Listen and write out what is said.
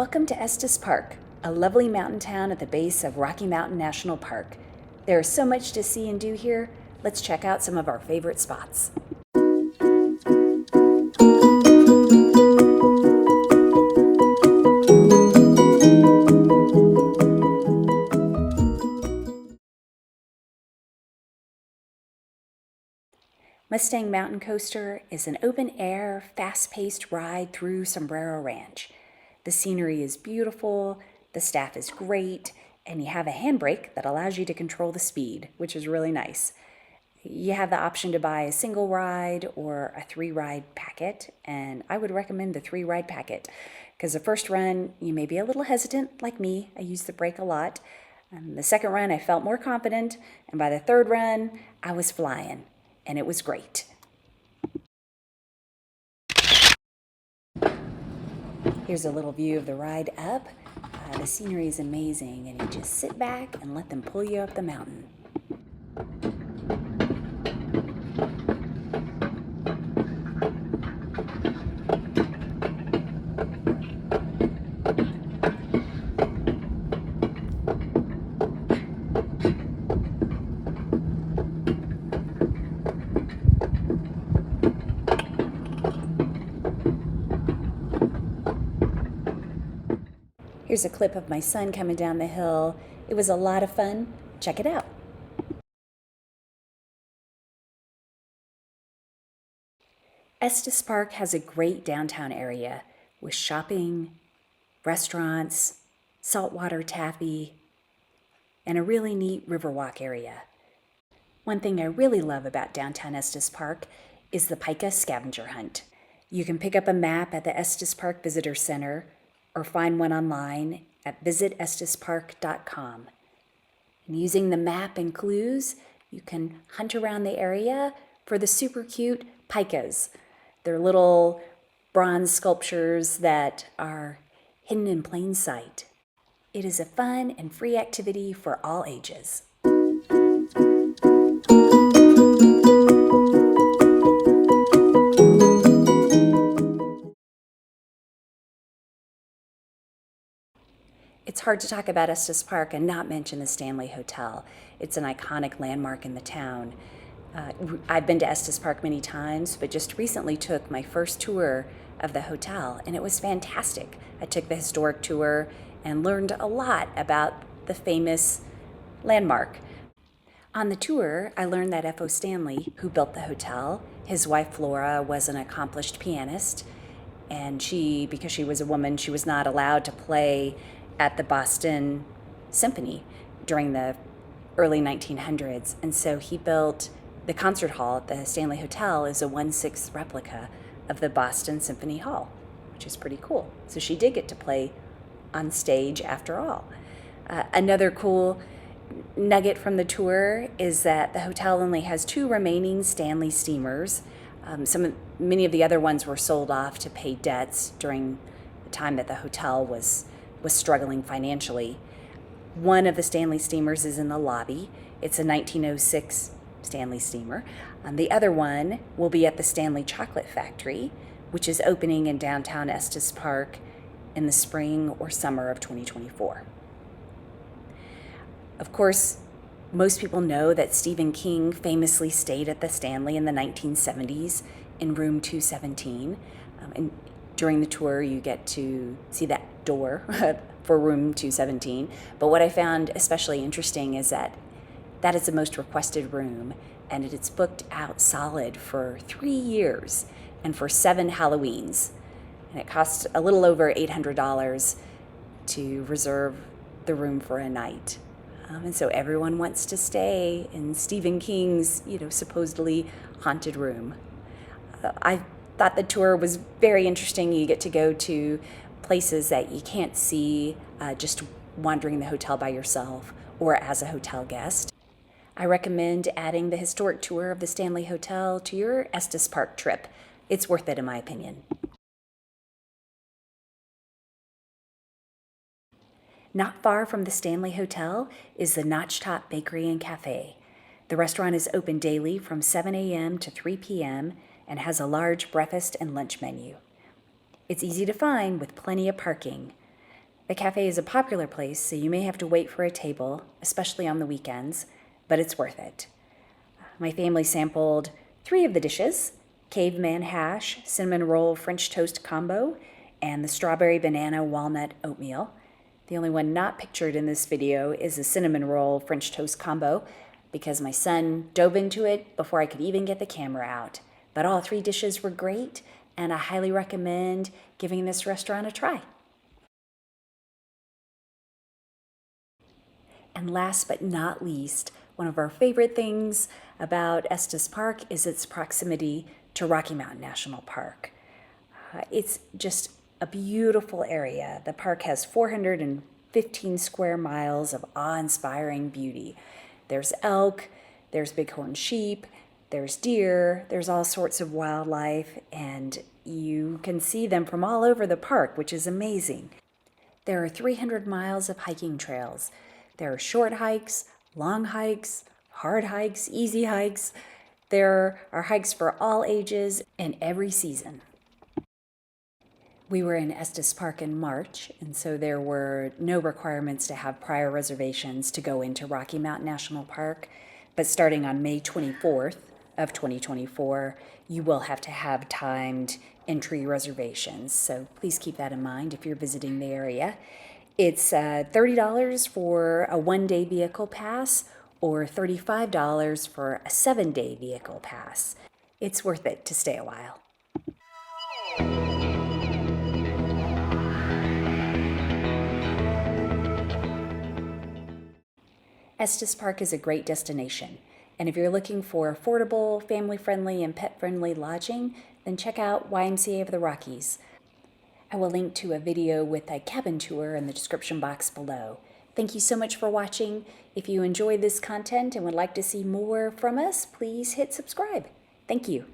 Welcome to Estes Park, a lovely mountain town at the base of Rocky Mountain National Park. There is so much to see and do here. Let's check out some of our favorite spots. Mustang Mountain Coaster is an open-air, fast-paced ride through Sombrero Ranch. The scenery is beautiful, the staff is great, and you have a handbrake that allows you to control the speed, which is really nice. You have the option to buy a single ride or a 3-ride packet, and I would recommend the 3-ride packet because the first run you may be a little hesitant, like me. I use the brake a lot. The second run I felt more confident, and by the third run I was flying. And it was great. Here's a little view of the ride up. The scenery is amazing, and you just sit back and let them pull you up the mountain. Here's a clip of my son coming down the hill. It was a lot of fun. Check it out. Estes Park has a great downtown area with shopping, restaurants, saltwater taffy, and a really neat riverwalk area. One thing I really love about downtown Estes Park is the Pika scavenger hunt. You can pick up a map at the Estes Park Visitor Center or find one online at visitestespark.com. And using the map and clues, you can hunt around the area for the super cute pikas. They're little bronze sculptures that are hidden in plain sight. It is a fun and free activity for all ages. It's hard to talk about Estes Park and not mention the Stanley Hotel. It's an iconic landmark in the town. I've been to Estes Park many times, but just recently took my first tour of the hotel, and it was fantastic. I took the historic tour and learned a lot about the famous landmark. On the tour, I learned that F.O. Stanley, who built the hotel, his wife Flora was an accomplished pianist, and because she was a woman, she was not allowed to play at the Boston Symphony during the early 1900s. And so he built the concert hall at the Stanley Hotel is a 1/6 replica of the Boston Symphony Hall, which is pretty cool. So she did get to play on stage after all. Another cool nugget from the tour is that the hotel only has 2 remaining Stanley steamers. Many of the other ones were sold off to pay debts during the time that the hotel was struggling financially. One of the Stanley steamers is in the lobby. It's a 1906 Stanley steamer. The other one will be at the Stanley Chocolate Factory, which is opening in downtown Estes Park in the spring or summer of 2024. Of course, most people know that Stephen King famously stayed at the Stanley in the 1970s in room 217. And during the tour, you get to see that door for room 217. But what I found especially interesting is that is the most requested room, and it's booked out solid for 3 years and for 7 Halloweens. And it costs a little over $800 to reserve the room for a night. And so everyone wants to stay in Stephen King's, supposedly haunted room. I thought the tour was very interesting. You get to go to places that you can't see just wandering the hotel by yourself or as a hotel guest. I recommend adding the historic tour of the Stanley Hotel to your Estes Park trip. It's worth it in my opinion. Not far from the Stanley Hotel is the Notchtop Bakery and Cafe. The restaurant is open daily from 7 a.m. to 3 p.m. and has a large breakfast and lunch menu. It's easy to find with plenty of parking. The cafe is a popular place, so you may have to wait for a table, especially on the weekends, but it's worth it. My family sampled 3 of the dishes: caveman hash, cinnamon roll French toast combo, and the strawberry banana walnut oatmeal. The only one not pictured in this video is the cinnamon roll French toast combo, because my son dove into it before I could even get the camera out. But all 3 dishes were great, and I highly recommend giving this restaurant a try. And last but not least, one of our favorite things about Estes Park is its proximity to Rocky Mountain National Park. It's just a beautiful area. The park has 415 square miles of awe-inspiring beauty. There's elk, there's bighorn sheep, there's deer, there's all sorts of wildlife, and you can see them from all over the park, which is amazing. There are 300 miles of hiking trails. There are short hikes, long hikes, hard hikes, easy hikes. There are hikes for all ages and every season. We were in Estes Park in March, and so there were no requirements to have prior reservations to go into Rocky Mountain National Park. But starting on May 24th of 2024, you will have to have timed entry reservations. So please keep that in mind if you're visiting the area. It's $30 for a 1-day vehicle pass or $35 for a 7-day vehicle pass. It's worth it to stay a while. Estes Park is a great destination, and if you're looking for affordable, family-friendly, and pet-friendly lodging, then check out YMCA of the Rockies. I will link to a video with a cabin tour in the description box below. Thank you so much for watching. If you enjoyed this content and would like to see more from us, please hit subscribe. Thank you.